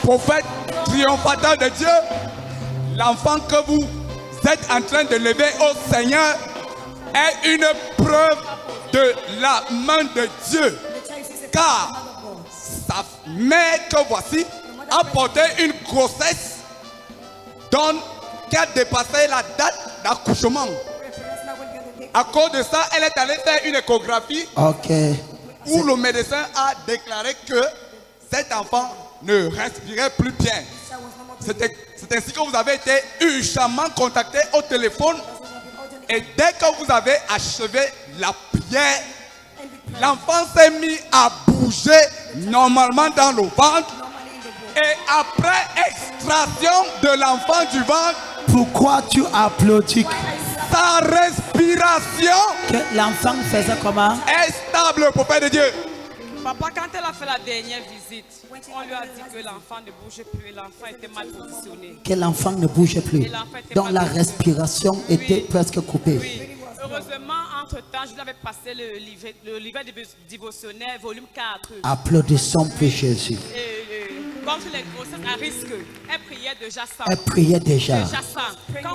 prophète triomphateur de Dieu, l'enfant que vous êtes en train de lever au Seigneur est une preuve de la main de Dieu. Car sa mère que voici a porté une grossesse qui a dépassé la date d'accouchement. À cause de ça, elle est allée faire une échographie où le médecin a déclaré que cet enfant ne respirait plus bien. C'est ainsi que vous avez été urgemment contacté au téléphone. Et dès que vous avez achevé la prière, l'enfant s'est mis à bouger normalement dans le ventre. Et après extraction de l'enfant du ventre, pourquoi tu applaudis? Sa respiration que l'enfant faisait comment? Est stable, prophète de Dieu. Papa, quand elle a fait la dernière visite, on lui a dit que l'enfant ne bougeait plus et l'enfant était mal positionné. Que l'enfant ne bougeait plus. Donc la respiration était presque coupée. Oui. Heureusement, entre-temps, je lui avais passé le livret dévotionnel, volume 4. Applaudissons pour Jésus. Comme sur les grossesses à risque, elle priait déjà ça. Elle priait déjà.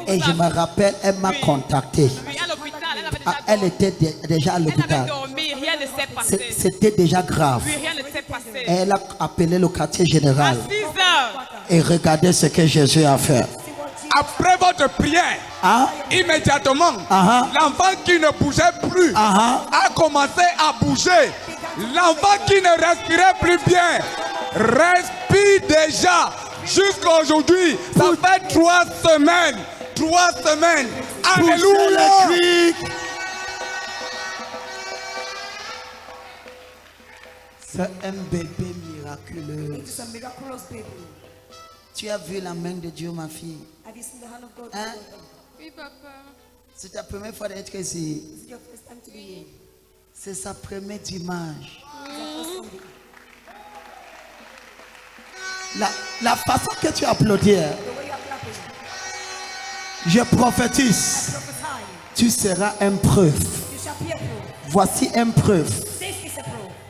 Et je me rappelle, elle m'a contacté. Oui, à l'hôpital, elle avait déjà elle était déjà à l'hôpital. Elle avait dormi, rien ne s'est passé. C'était déjà grave. Oui, rien ne s'est passé. Et elle a appelé le quartier général. À 6 heures. Et regardez ce que Jésus a fait. Après votre prière, immédiatement, l'enfant qui ne bougeait plus a commencé à bouger. L'enfant qui ne respirait plus bien respire déjà. Jusqu'à aujourd'hui, ça fait 3 semaines. 3 semaines. Alléluia. C'est un bébé miraculeux. Tu as vu la main de Dieu, ma fille? Hein? Oui, papa. C'est ta première fois d'être ici. C'est sa première image. La façon que tu applaudis, je prophétise, tu seras une preuve. Voici une preuve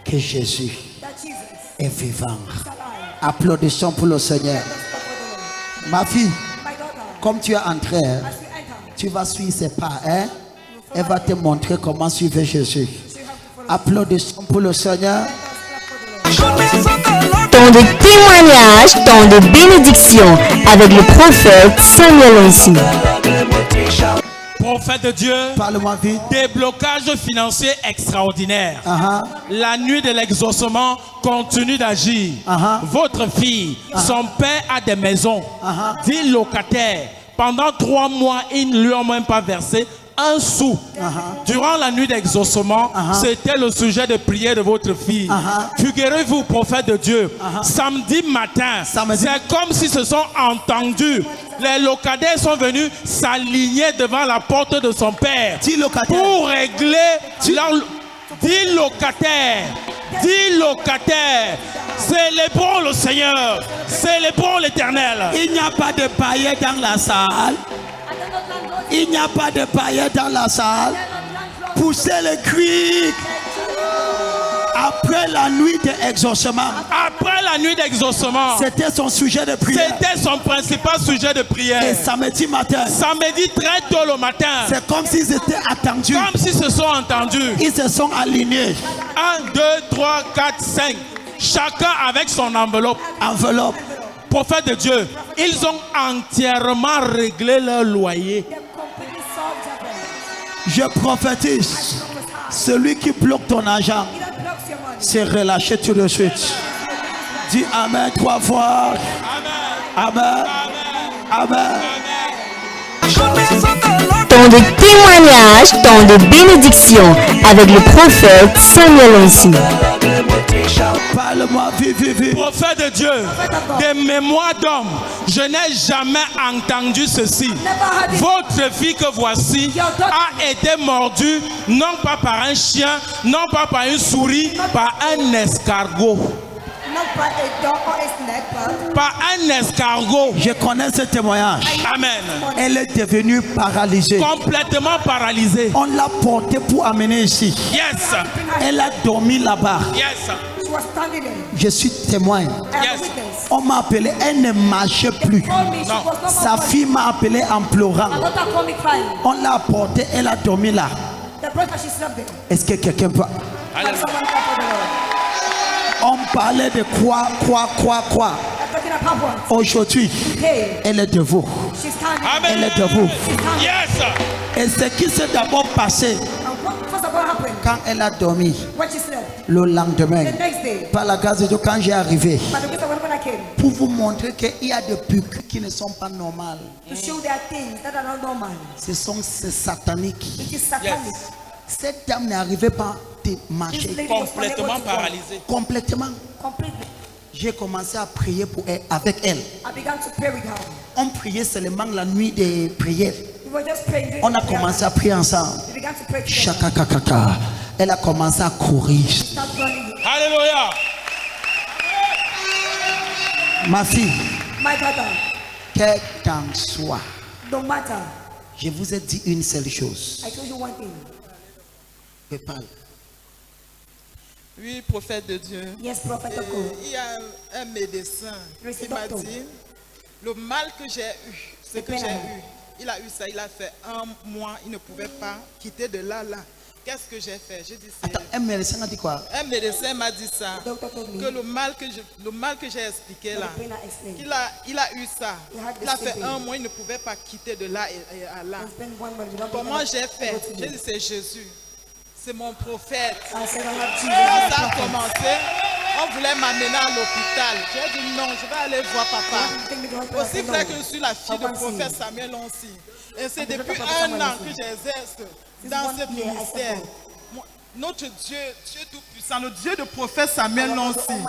que Jésus est vivant. Applaudissons pour le Seigneur. Ma fille, comme tu es entrée, tu vas suivre ses pas. Elle va te montrer comment suivre Jésus. Applaudissons pour le Seigneur. Temps de témoignage, temps de bénédiction avec le prophète Samuel Onsi. Prophète de Dieu, parle-moi vite. Déblocage financier extraordinaire. La nuit de l'exaucement continue d'agir. Votre fille, son père a des maisons, 10 locataires. Pendant 3 mois, ils ne lui ont même pas versé un sou. Durant la nuit d'exaucement, c'était le sujet de prière de votre fille. Figurez-vous, prophète de Dieu, samedi matin, c'est comme s'ils se sont entendus. Les locataires sont venus s'aligner devant la porte de son père pour régler leur... 10 locataires. 10 locataires. Célébrons le Seigneur. Célébrons l'Éternel. Il n'y a pas de paillettes dans la salle. Il n'y a pas de paillettes dans la salle. Poussez le cri. Après la nuit d'exaucement. Après la nuit d'exaucement. C'était son sujet de prière. C'était son principal sujet de prière. Et samedi matin. Samedi très tôt le matin. C'est comme s'ils étaient attendus. Comme s'ils se sont entendus. Ils se sont alignés. 1, 2, 3, 4, 5. Chacun avec son enveloppe. Enveloppe. Prophète de Dieu, ils ont entièrement réglé leur loyer. Je prophétise. Celui qui bloque ton argent, c'est relâché tout de suite. Dis Amen 3 fois. Amen. Amen. Temps de témoignage, temps de bénédiction avec le prophète Samuel Onsi. Parle-moi, vive. Prophète de Dieu, des mémoires d'homme, je n'ai jamais entendu ceci. Votre fille que voici a été mordue, non pas par un chien, non pas par une souris, par un escargot. Par un escargot. Je connais ce témoignage. Amen. Elle est devenue paralysée. Complètement paralysée. On l'a portée pour amener ici. Yes. Elle a dormi là-bas. Yes. Je suis témoin. Yes. On m'a appelé, elle ne marchait plus. Sa fille m'a appelé en pleurant. On l'a apportée, elle a dormi là. Est-ce que quelqu'un peut... On parlait de quoi. Aujourd'hui, elle est debout. Elle est debout. Yes. Et ce qui s'est d'abord passé quand elle a dormi, le lendemain, par la grâce de Dieu, quand j'ai arrivé, pour vous montrer qu'il y a des puces qui ne sont pas normales. C'est satanique. Cette dame n'arrivait pas à marcher. Complètement paralysée. Complètement. J'ai commencé à prier pour elle, avec elle. On priait seulement la nuit des prières. On a commencé à prier ensemble. Chakakakaka. Elle a commencé à courir. Alléluia. Ma fille, quel qu'en soit, je vous ai dit une seule chose. Parle. Oui, prophète de Dieu. Yes, prophet of God. Il y a un médecin qui m'a dit le mal que j'ai eu, ce que j'ai eu. Il a eu ça, il a fait 1 mois, il ne pouvait pas quitter de là. Qu'est-ce que j'ai fait? J'ai dit. Attends, un médecin a dit quoi? Un médecin m'a dit ça. Que le mal que j'ai expliqué là, il a eu ça. Il a fait 1 mois, il ne pouvait pas quitter de là et à là. Comment j'ai fait? J'ai dit c'est Jésus. C'est mon prophète. Quand ça a commencé, on voulait m'amener à l'hôpital. J'ai dit non, je vais aller voir papa. Aussi vrai que je suis la fille du prophète Samuel Lonsi. Et c'est depuis 1 an que j'exerce dans ce ministère. Notre Dieu, Dieu Tout-Puissant, le Dieu du prophète Samuel Lonsi,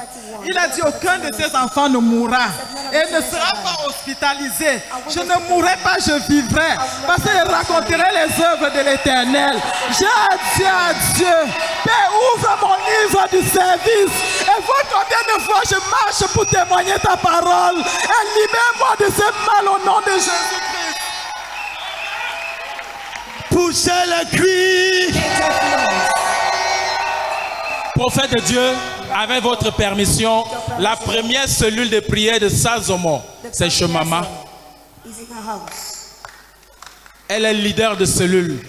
il a dit aucun de ses enfants ne mourra et ne sera pas hospitalisé. Je ne mourrai pas, je vivrai, parce que je raconterai les œuvres de l'Éternel. J'ai dit à Dieu, Père, ouvre mon livre du service et vois combien de fois je marche pour témoigner ta parole et libère-moi de ce mal au nom de Jésus-Christ. Poussez le cri. Prophète de Dieu, avec votre permission, la première cellule de prière de Sazomo, c'est chez Maman. Elle est leader de cellule.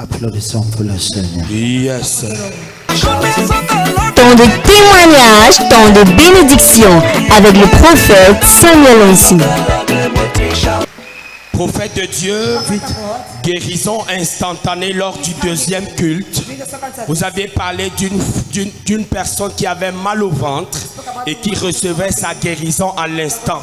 Applaudissons pour le Seigneur. Yes. Temps de témoignage, temps de bénédiction avec le prophète Samuel Lonsi. Prophète de Dieu, guérison instantanée lors du 2e culte. Vous avez parlé d'une personne qui avait mal au ventre et qui recevait sa guérison à l'instant.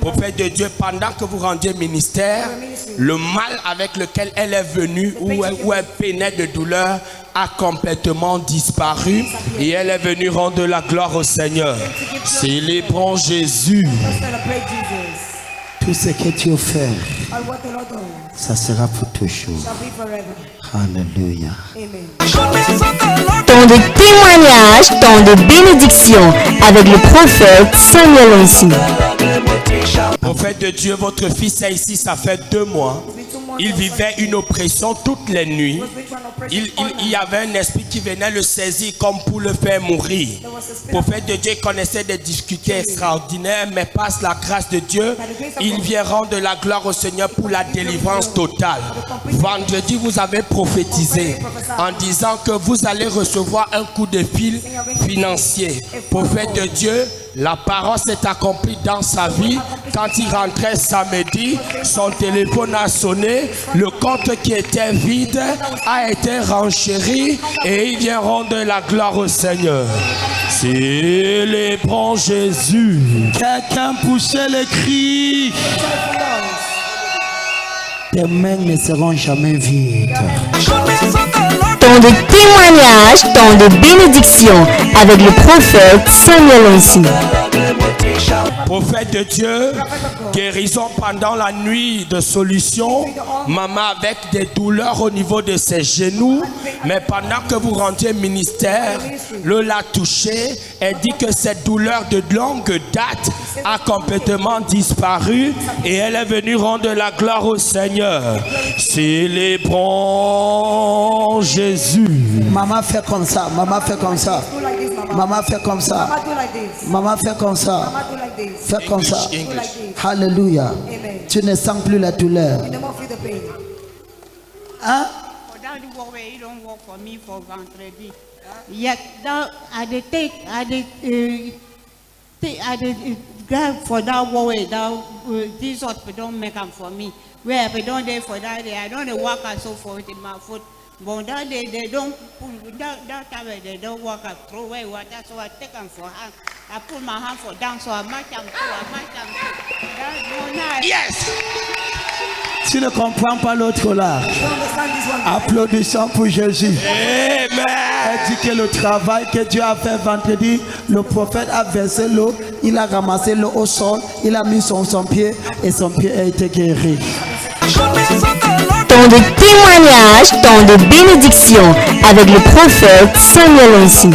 Prophète de Dieu, pendant que vous rendiez ministère, le mal avec lequel elle est venue, où elle peinait de douleur, a complètement disparu et elle est venue rendre la gloire au Seigneur. Célébrons Jésus. Tout ce que Dieu fait, ça sera pour toujours. Alléluia. Temps de témoignage, temps de bénédiction avec le prophète Samuel Lonsi. Prophète de Dieu, votre fils est ici, ça fait 2 mois. Il vivait une oppression toutes les nuits. Il y avait un esprit qui venait le saisir comme pour le faire mourir. Prophète de Dieu connaissait des difficultés extraordinaires, mais par la grâce de Dieu, il vient rendre la gloire au Seigneur pour la délivrance totale. Vendredi, vous avez prophétisé en disant que vous allez recevoir un coup de fil financier. Prophète de Dieu, la parole s'est accomplie dans sa vie. Quand il rentrait samedi, son téléphone a sonné. Le compte qui était vide a été renchéri et il vient rendre la gloire au Seigneur. Célébrons Jésus. Quelqu'un poussait le cri. Tes mains ne seront jamais vides. Temps de témoignage, temps de bénédiction avec le prophète Samuel Onsi. Prophète de Dieu, guérison pendant la nuit de solution. Maman avec des douleurs au niveau de ses genoux. Mais pendant que vous rendiez ministère, le l'a touché. Elle dit que cette douleur de longue date a complètement disparu. Et elle est venue rendre la gloire au Seigneur. Célébrons Jésus. Maman fait comme ça, maman fait comme ça. Maman fait comme ça. Maman fait comme ça. Fais comme ça. Alléluia. Tu ne sens plus la douleur. Hein? Yet now I grab for that way. That this hospital don't make them for me. Where I don't there for that day, I don't walk out so for it in my foot. But that day they don't pull that time they don't walk out throw away water, so I take them for hand. I put my hand for down, so I match them too. Yes! Tu ne comprends pas l'autre là. Applaudissons pour Jésus. Amen. Elle dit que le travail que Dieu a fait vendredi, le prophète a versé l'eau, il a ramassé l'eau au sol, il a mis son pied et son pied a été guéri. Temps de témoignage, temps de bénédiction avec le prophète Samuel Onsi.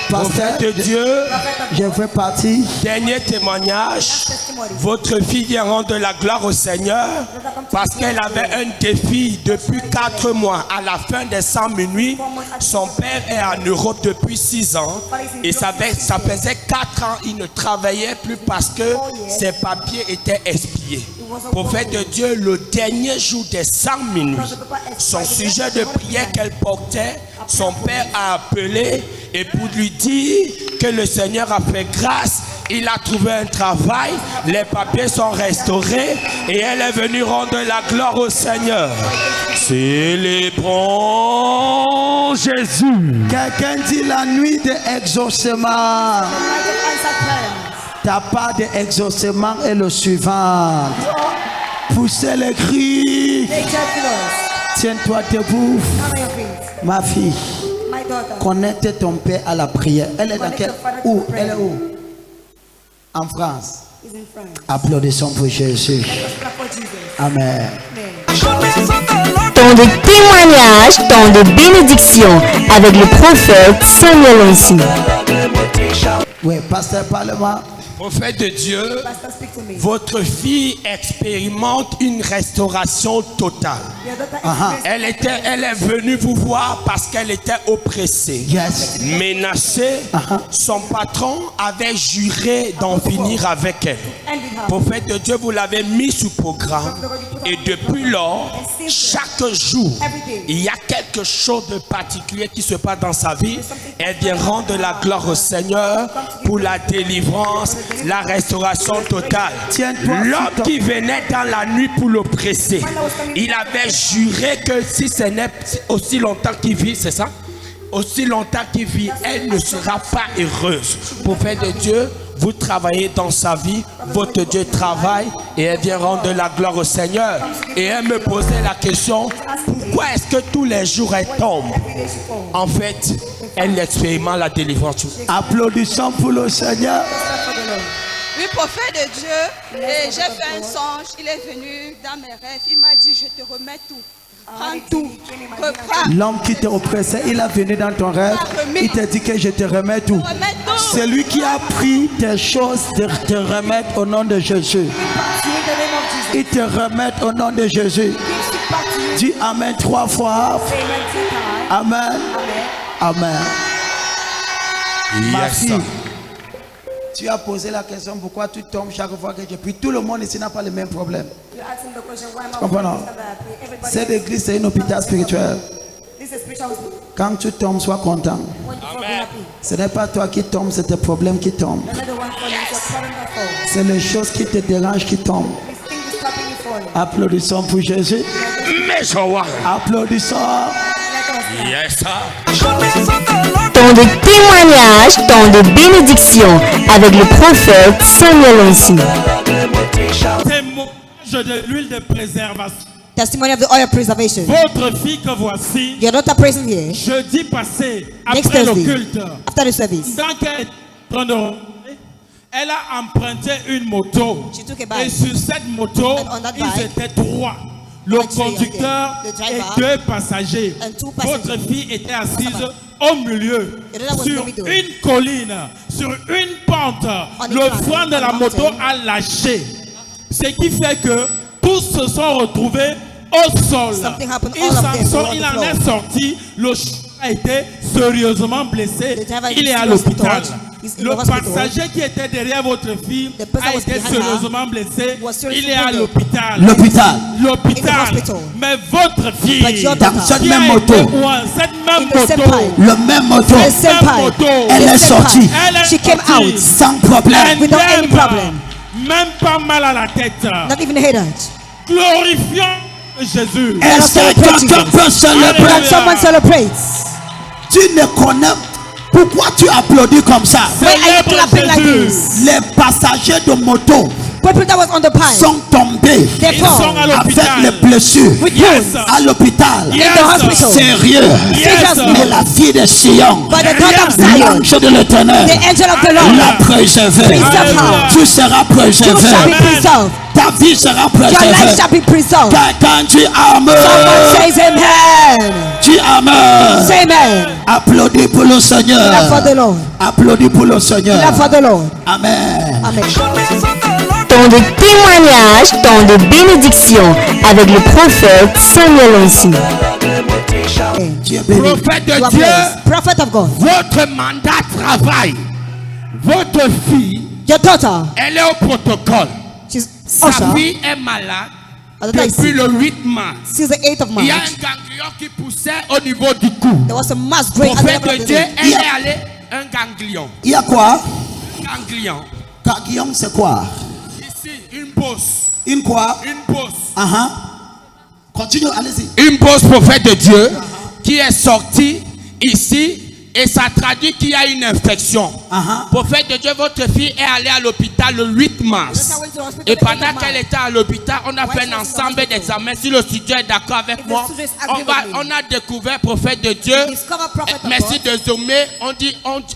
Prophète de Dieu, je fais partie. Dernier témoignage. Votre fille vient rendre la gloire au Seigneur parce qu'elle avait un défi depuis 4 mois. À la fin des 100 minuit, son père est en Europe depuis 6 ans et ça faisait 4 ans il ne travaillait plus parce que ses papiers étaient expirés. Prophète de Dieu, le dernier jour des 100 minuit, son sujet de prière qu'elle portait, son père a appelé et pour lui dire que le Seigneur a fait grâce, il a trouvé un travail, les papiers sont restaurés et elle est venue rendre la gloire au Seigneur. Célébrons Jésus. Quelqu'un dit la nuit de exaucement. Ta part d'exaucement est le suivant. Poussez les cris. Tiens-toi debout. Ma fille, connecte ton père à la prière. Elle est dans quel... Où? Elle est où? En France. Applaudissons pour Jésus. Amen. Temps de témoignage, temps de bénédiction avec le prophète Samuel Onsi. Oui, pasteur, parle-moi. Prophète de Dieu, votre fille expérimente une restauration totale. Elle est venue vous voir parce qu'elle était oppressée, menacée. Son patron avait juré d'en finir avec elle. Prophète de Dieu, vous l'avez mis sous programme et depuis lors, chaque jour, il y a quelque chose de particulier qui se passe dans sa vie. Elle vient rendre la gloire au Seigneur pour la délivrance, la restauration totale. L'homme qui venait dans la nuit pour l'oppresser, il avait juré que si ce n'est aussi longtemps qu'il vit, c'est ça? Aussi longtemps qu'il vit, elle ne sera pas heureuse. Prophète de Dieu, vous travaillez dans sa vie, votre Dieu travaille et elle vient rendre la gloire au Seigneur. Et elle me posait la question, pourquoi est-ce que tous les jours elle tombe? En fait, elle expérimente la délivrance. Applaudissons pour le Seigneur. Oui, prophète de Dieu, et j'ai fait un songe, il est venu dans mes rêves, il m'a dit je te remets tout. Prends tout. L'homme qui t'a oppressé, il est venu dans ton rêve, il t'a dit que je te remets tout. C'est lui qui a pris tes choses de te remettre au nom de Jésus. Il te remet au nom de Jésus. Dis Amen 3 fois. Amen. Amen. Ma fille, tu as posé la question pourquoi tu tombes chaque fois que je prie. Tout le monde ici n'a pas le même problème. Comprenons. Cette église, c'est un hôpital spirituel. Quand tu tombes, sois content. Amen. Ce n'est pas toi qui tombes, c'est tes problèmes qui tombent. C'est les choses qui te dérangent qui tombent. Applaudissons pour Jésus. Applaudissons. Yes, Temps de témoignage, temps de bénédiction avec le prophète Samuel Onsi. Témoignage de l'huile de préservation. Testimony of the oil preservation. Votre fille que voici, Your daughter present here. jeudi passé, Next après le Thursday, culte, after the service, elle a emprunté une moto. she took a bike. Et sur cette moto, And on that ils bike, étaient trois. Le conducteur the et driver deux passagers. and two passengers. Votre fille était assise au milieu, Your daughter was sur in the middle. une colline, sur une pente. On Le est frein de on la a moto monté. a lâché. Ce qui fait que tous se sont retrouvés au sol. Something happened, Il all of them were on il the en floor. est sorti. Le a été sérieusement blessé. The driver Il est is à seriously l'hôpital. touched. He's in Le the hospital. passager qui était derrière votre fille The person a was été behind her sérieusement blessé. was seriously Il est à wounded. l'hôpital. L'hôpital. L'hôpital. In the hospital. Mais votre fille, But your Dans daughter, cette qui même a moto, été loin, cette même in the same moto, pipe, le même moto, the same même pipe, moto, elle the est same sortie pipe. elle est She came sortie. out sans problème. without any Indemne. problem. Même pas mal à la tête. Not even headed. Glorifions Jésus. Est-ce que quelqu'un peut célébrer? Can someone celebrates? Tu ne connais. Pourquoi tu applaudis comme ça? Why are you Célèbre clapping like Jésus. this? Les passagers de moto People that was on the pipe, sont tombés they Ils sont fall à avec l'hôpital. les blessures with Yes. wounds à l'hôpital. Yes. in the hospital. Sérieux. Yes. Mais la fille de Sion, But the daughter of Zion, l'ange de l'éternel, the angel of the Lord, l'a préservé. preserve her. Tu seras You préservé. shall be Amen. preserved. Ta vie sera Your life préservée. shall be preserved. Quelqu'un dit Someone Amen. says amen. Dis Amen. Say amen. Applaudis pour le Clap for Seigneur. the Lord. Applaudis pour le Seigneur. Clap for the Lord. Amen. Amen. Temps de témoignage, temps de bénédiction avec le prophète Samuel Onsi. Tu es béni. Prophète You de are Dieu, blessed. Prophet of God. votre mandat travaille. Votre fille, Your daughter, elle est au protocole. she's Sa usher. fille est malade Her daughter is depuis sick. le 8 mars. Since the 8th of Il y a March, un ganglion qui poussait au niveau du cou. there was a mass growing at the Prophète level de of the Dieu, knee. elle est allée un ganglion. Il y a quoi? Ganglion. Carguillon, c'est quoi? Ici, une bosse. Une quoi? Une bosse. Continue, allez-y. Une bosse, prophète de Dieu, qui est sortie ici et ça traduit qu'il y a une infection. Prophète de Dieu, votre fille est allée à l'hôpital le 8 mars. Et pendant qu'elle était à l'hôpital, on a fait un ensemble d'examens. Si le studio est d'accord avec moi, on a découvert, prophète de Dieu, merci désormais,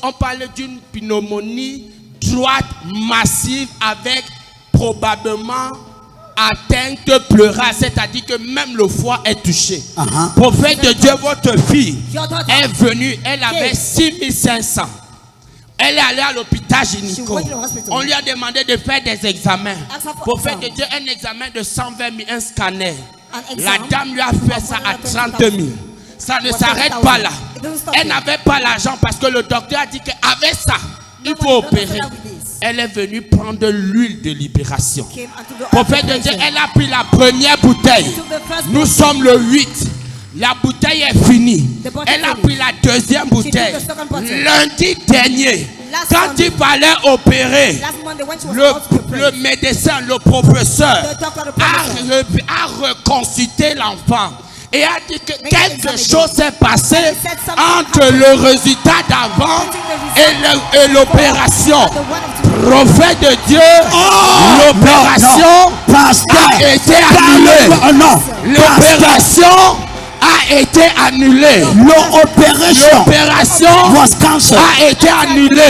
on parlait d'une pneumonie droite massive avec probablement atteinte pleurale, c'est-à-dire que même le foie est touché. Prophète de Dieu, votre fille est venue, elle avait 6500. Elle est allée à l'hôpital gynéco. On lui a demandé de faire des examens. Prophète de Dieu, un examen de 120 000, un scanner. La dame lui a fait ça à 30 000. Ça ne s'arrête pas là. Elle n'avait pas l'argent parce que le docteur a dit qu'avec ça, il faut opérer. Elle est venue prendre l'huile de libération. Prophète de Dieu, elle a pris la première bouteille. Nous sommes le 8. La bouteille est finie. Elle a pris la deuxième bouteille. Lundi dernier, quand il fallait opérer, le médecin, le professeur a reconstitué l'enfant. Et a dit que quelque chose s'est passé entre le résultat d'avant et l'opération. Prophète de Dieu, l'opération a été annulée. L'opération a été annulée. L'opération a été annulée.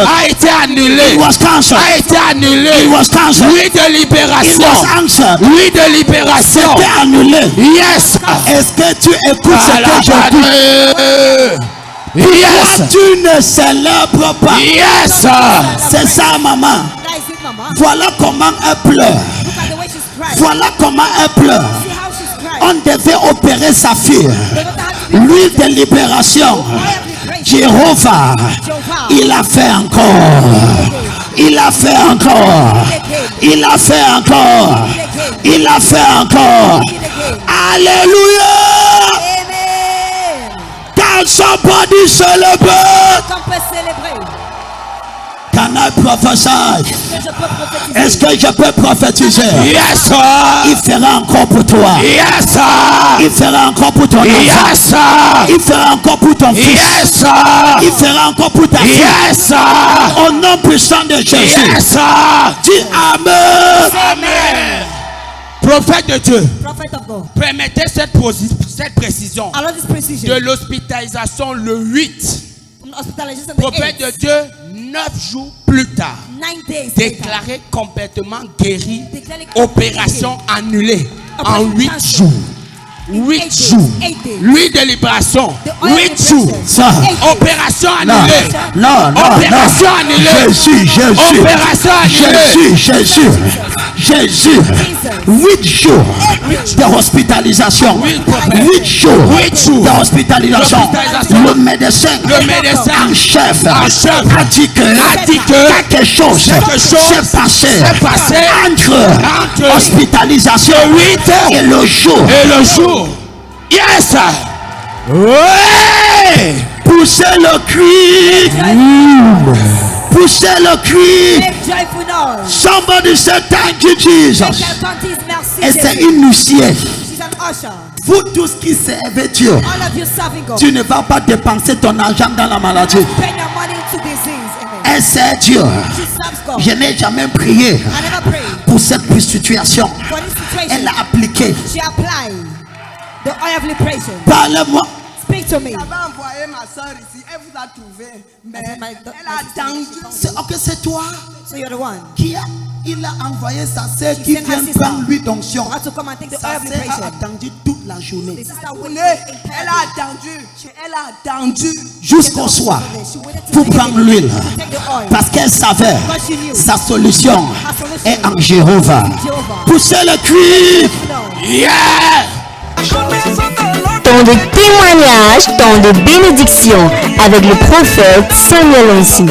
A été annulée. A été annulée. Oui, de libération. Oui, de libération. C'était annulé. Yes. Est-ce que tu écoutes ce que je dis? Yes. Tu ne célèbres pas. Yes. C'est ça, maman. Voilà comment elle pleure. Voilà comment elle pleure. On devait opérer sa fille. L'huile de libération. Jéhovah, il a fait encore. Il a fait encore. Il a fait encore. Il a fait encore. Alléluia. Can somebody celebrate? Can I prophesy? Est-ce que je peux prophétiser? Yes, sir. Il fera encore pour toi. Yes, sir. Il fera encore pour ton enfant. Yes, sir. Il fera encore pour ton fils. Yes, sir. Il fera encore pour ta fille. Yes, sir. Au nom puissant de Jésus. Yes, sir. Dis Amen. Amen. Prophète de Dieu. Prophet of God. Permettez cette précision. Allow this precision. De l'hospitalisation le 8. From the hospitalization the Prophète 8th. de Dieu, 9 jours plus tard, 9 days déclaré complètement guéri, Declared opération annulée en Operation 8 cancelled. jours. 8 8 jours. days, 8 days. L'huile de libération, The oil 8 of jours. liberation. Ça. 8 days. Opération Non, annulée. non, non, Opération non. annulée. Jésus. Opération annulée. Jésus. 8 jours de hospitalisation. 8 jours de hospitalisation. Le médecin en chef a dit que quelque chose s'est passé entre hospitalisation et le jour. Yes. Ouais. Poussez le cri. Poussez le cri. Make joyful noise. Somebody say thank you, Jesus. Make their countries merci. Et c'est Jésus. une huissier. She's an usher. Vous tous qui servez Dieu, All of you serving God. tu ne vas pas dépenser ton argent dans la maladie. Spend your money into disease. Amen. Elle sert Dieu. She serves God. Je n'ai jamais prié I never prayed pour cette situation. for this situation. Elle a appliqué. She applied the oil of liberation. Parlez-moi. Speak to me. J'avais envoyé ma soeur ici, elle vous a trouvé, mais I said, elle a tendu. C'est toi So you're the one. Il a envoyé sa sœur She qui sent her vient sister. prendre l'huile d'onction. For her to come and take the Sa oil of sœur a liberation. attendu toute la journée. The sister Elle waited a attendu, elle a attendu. Jusqu'au soir She waited pour till prendre l'huile. to take the oil. Parce qu'elle savait Because she knew sa solution her solution est en Jéhovah. Jehovah. Poussez le cri. Temps de témoignage, temps de bénédiction avec le prophète Samuel Onsi.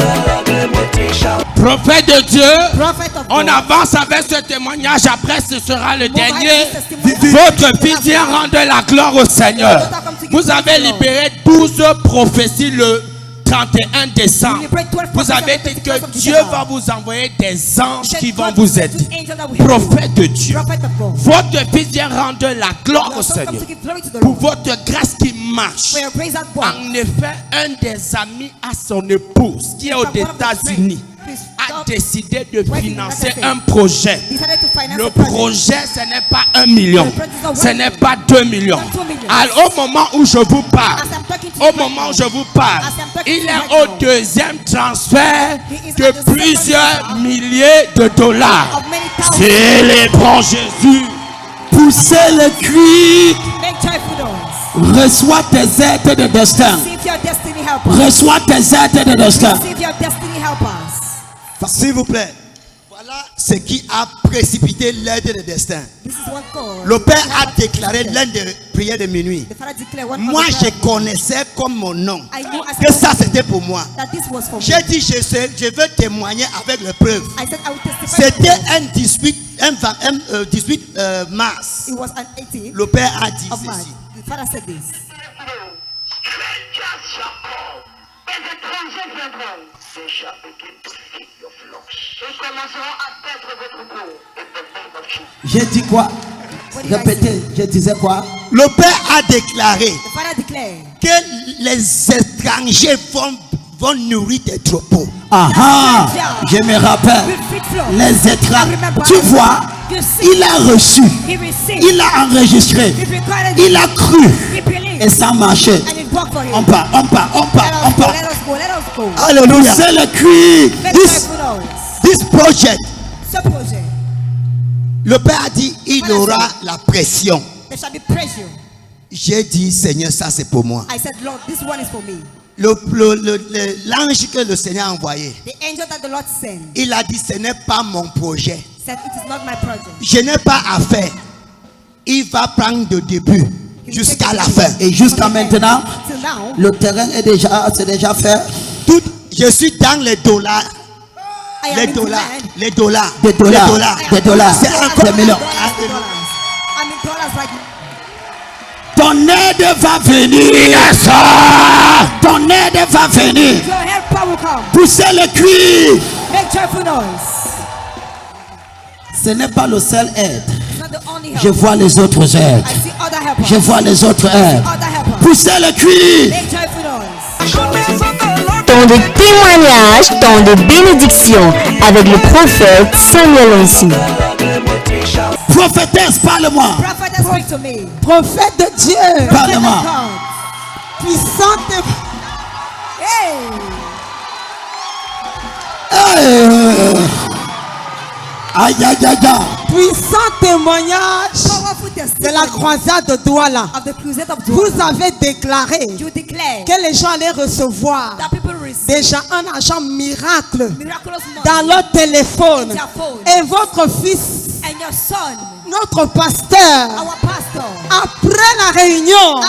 Prophète de Dieu, Prophet of on God. avance avec ce témoignage. Après, ce sera le Move ahead dernier. with this testimony. Votre fille vient rendre la gloire au Seigneur. Vous avez libéré 12 prophéties le 31 décembre. Vous avez dit que Dieu va vous envoyer des anges qui vont vous aider. Prophète de Dieu, Prophet of God. votre fille vient rendre la gloire au Seigneur Come to give glory to the pour Lord. votre grâce qui marche. For your praise that works. En effet, un des amis à son épouse qui est aux États-Unis a décidé de financer un projet. Decided to finance Le a project. projet, ce n'est pas 1 million, ce n'est pas 2 millions. Alors, au moment où je vous parle, As I'm talking to you au moment où je vous parle, As I'm talking il to you est right au now. deuxième transfert He is de at the second plusieurs transfer milliers de dollars. of many thousands. Célébrons Jésus. Poussez le cri. Make joyful noise. Reçois tes aides de destin. Receive your destiny helpers. Reçois tes aides de destin. Receive your destiny helpers. S'il vous plaît, voilà ce qui a précipité l'aide de destin. This is what God. Le Père a déclaré l'un des prières de minuit. The Father declared one Moi, of the je prayer connaissais comme mon nom I knew as que ça c'était pour moi. that this was for me. J'ai dit, je veux témoigner avec les preuves. I said I would testify. C'était un 18 mars. It was an 18th Le Père a dit of March. ceci. The Father said this. J'ai dit quoi? Répétez, je disais quoi? Le Père a déclaré The Father declared que les étrangers vont nourrir tes troupeaux. Ah, je me rappelle. with feet flow. Les étrangers. Tu vois, il a reçu, He received. il a enregistré, He recorded il a cru He believed. et ça marchait. And it worked for him. On part. Let us go. Let us go. Alléluia. C'est le cri. Make This, joyful noise. this project, Ce projet. le Père a dit, il aura la pression. There shall be pressure. J'ai dit, Seigneur, ça c'est pour moi. I said, Lord, this one is for me. L'ange que le Seigneur a envoyé, The angel that the Lord sent il a dit, ce n'est pas mon projet. said, it is not my project. Je n'ai pas à faire. Il va prendre de début jusqu'à la fin. Et jusqu'à maintenant, Till now, le terrain c'est déjà fait. Tout, je suis dans les dollars. I am Les in dollars. demand. Les dollars. Des dollars. Les dollars. Des dollars. C'est encore Des millions. I'm in dollars right now. Ton aide va venir. Ton aide va venir. Your helper will come. Poussez le cri. Make joyful noise. Ce n'est pas le seul aide. It's not the only help. Je vois les autres aides. I see other helpers. Je vois les autres aides. Other helpers. Poussez le cri. Make joyful noise. Temps de témoignage, temps de bénédiction avec le prophète Samuel Onsi. Prophétesse, parle-moi. Prophetess, speak to me. Prophète de Dieu. Parle-moi. Puissante. Hey. Aïe, aïe, aïe, aïe. Puissant témoignage de la croisade de Douala. Vous avez déclaré que les gens allaient recevoir déjà un argent miracle dans leur téléphone. Et votre fils, notre pasteur, après la réunion,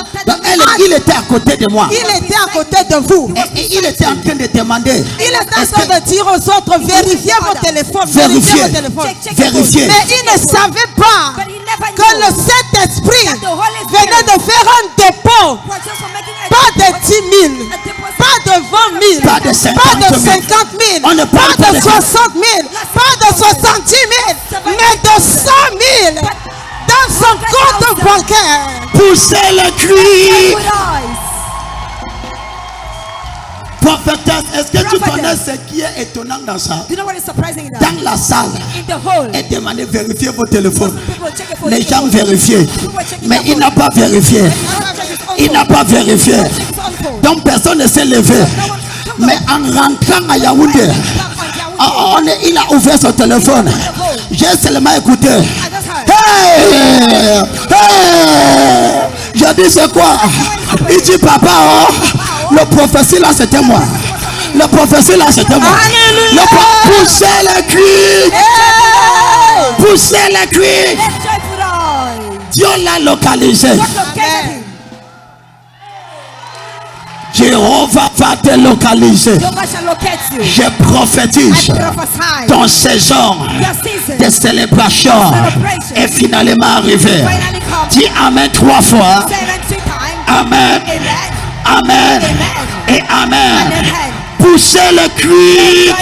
il était à côté de moi. Il était à côté de vous. Et il était en train de demander. Il était en train de dire aux autres, vérifiez vos téléphones. Vérifiez. Vos téléphones. Vérifiez. Mais il ne savait pas que le Saint-Esprit venait de faire un dépôt. Pas de 10 000, pas de 20 000, pas de 50 000, pas de 60 000, pas de 70 000, mais de 100 000 dans son compte bancaire. Poussez le cri. Prophétesse, est-ce que tu connais ce qui est étonnant dans ça? Dans la salle, elle demandait de vérifier vos téléphones. Les gens vérifiaient, mais il n'a pas vérifié. Il n'a pas vérifié. Donc personne ne s'est levé. Mais en rentrant à Yaoundé, il a ouvert son téléphone. J'ai seulement écouté. Hey! Hey! Je dis c'est quoi? Il dit papa, oh, le prophétie là c'était moi. Le prophétie là c'était moi. Poussez le cri. Poussez le cri. Dieu l'a localisé. Jéhovah va te localiser. Je prophétise ton saison de célébration est finalement arrivé. Dis Amen 3 fois. Amen. Amen. Et Amen. Poussez le cri.